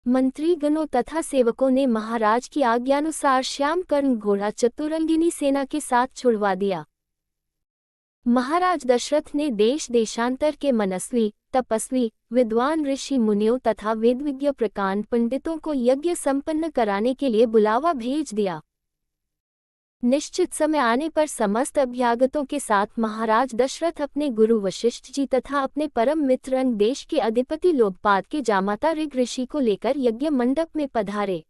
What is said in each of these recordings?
मंत्रीगणों तथा सेवकों ने महाराज की आज्ञानुसार श्यामकर्ण घोड़ा चतुरंगिनी सेना के साथ छुड़वा दिया। महाराज दशरथ ने देश देशांतर के मनस्वी, तपस्वी, विद्वान ऋषि मुनियों तथा वेदविज्ञ प्रकांड पंडितों को यज्ञ संपन्न कराने के लिए बुलावा भेज दिया। निश्चित समय आने पर समस्त अभ्यागतों के साथ महाराज दशरथ अपने गुरु वशिष्ठ जी तथा अपने परम मित्र अंग देश के अधिपति लोकपाद के जामाता ऋग ऋषि को लेकर यज्ञ मंडप में पधारे।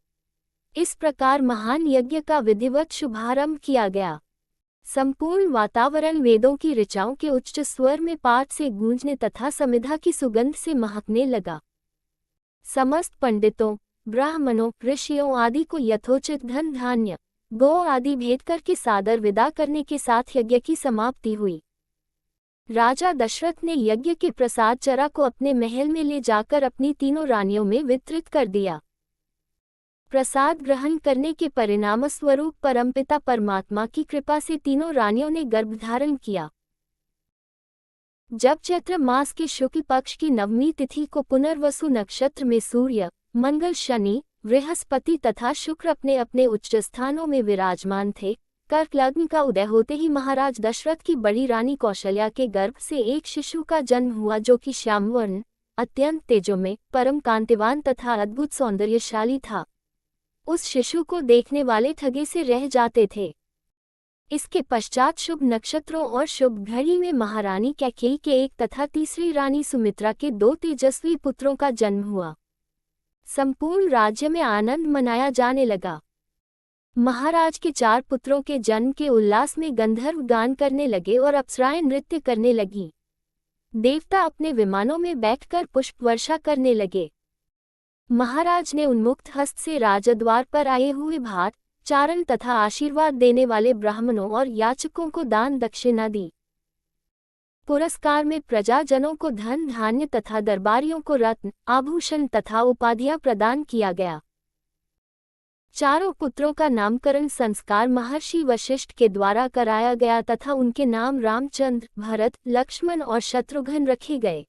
इस प्रकार महान यज्ञ का विधिवत शुभारंभ किया गया। संपूर्ण वातावरण वेदों की ऋचाओं के उच्च स्वर में पाठ से गूंजने तथा समिधा की सुगंध से महकने लगा। समस्त पंडितों, ब्राह्मणों, ऋषियों आदि को यथोचित धन धान्य, गौ आदि भेंट करके सादर विदा करने के साथ यज्ञ की समाप्ति हुई। राजा दशरथ ने यज्ञ के प्रसाद चरा को अपने महल में ले जाकर अपनी तीनों रानियों में वितरित कर दिया। प्रसाद ग्रहण करने के परिणामस्वरूप परमपिता परमात्मा की कृपा से तीनों रानियों ने गर्भधारण किया। जब चैत्र मास के शुक्ल पक्ष की नवमी तिथि को पुनर्वसु नक्षत्र में सूर्य, मंगल, शनि, बृहस्पति तथा शुक्र अपने अपने उच्च स्थानों में विराजमान थे, कर्क लग्न का उदय होते ही महाराज दशरथ की बड़ी रानी कौशल्या के गर्भ से एक शिशु का जन्म हुआ जो कि श्यामवर्ण, अत्यंत तेजोमय, परम कांतिवान तथा अद्भुत सौंदर्यशाली था। उस शिशु को देखने वाले ठगे से रह जाते थे। इसके पश्चात शुभ नक्षत्रों और शुभ घड़ी में महारानी कैकेयी के एक तथा तीसरी रानी सुमित्रा के 2 तेजस्वी पुत्रों का जन्म हुआ। संपूर्ण राज्य में आनंद मनाया जाने लगा। महाराज के 4 पुत्रों के जन्म के उल्लास में गंधर्व गान करने लगे और अप्सराएं नृत्य करने लगीं। देवता अपने विमानों में बैठकर पुष्प वर्षा करने लगे। महाराज ने उन्मुक्त हस्त से राजद्वार पर आए हुए भाट, चारण तथा आशीर्वाद देने वाले ब्राह्मणों और याचकों को दान दक्षिणा दी। पुरस्कार में प्रजाजनों को धन धान्य तथा दरबारियों को रत्न, आभूषण तथा उपाधियां प्रदान किया गया। चारों पुत्रों का नामकरण संस्कार महर्षि वशिष्ठ के द्वारा कराया गया तथा उनके नाम रामचंद्र, भरत, लक्ष्मण और शत्रुघ्न रखे गए।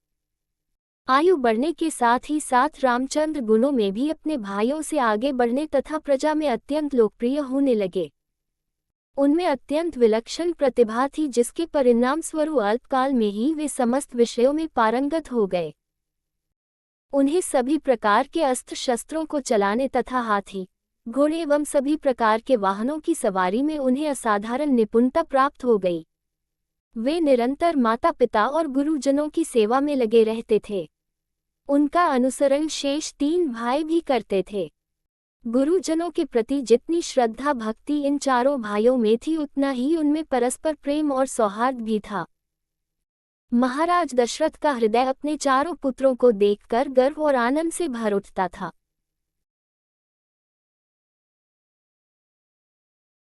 आयु बढ़ने के साथ ही साथ रामचंद्र गुणों में भी अपने भाइयों से आगे बढ़ने तथा प्रजा में अत्यंत लोकप्रिय होने लगे। उनमें अत्यंत विलक्षण प्रतिभा थी जिसके परिणाम स्वरूप अल्पकाल में ही वे समस्त विषयों में पारंगत हो गए। उन्हें सभी प्रकार के अस्त्र शस्त्रों को चलाने तथा हाथी, घोड़े एवं सभी प्रकार के वाहनों की सवारी में उन्हें असाधारण निपुणता प्राप्त हो गई। वे निरंतर माता पिता और गुरुजनों की सेवा में लगे रहते थे। उनका अनुसरण शेष 3 भाई भी करते थे। गुरुजनों के प्रति जितनी श्रद्धा भक्ति इन चारों भाइयों में थी उतना ही उनमें परस्पर प्रेम और सौहार्द भी था। महाराज दशरथ का हृदय अपने चारों पुत्रों को देखकर गर्व और आनंद से भर उठता था।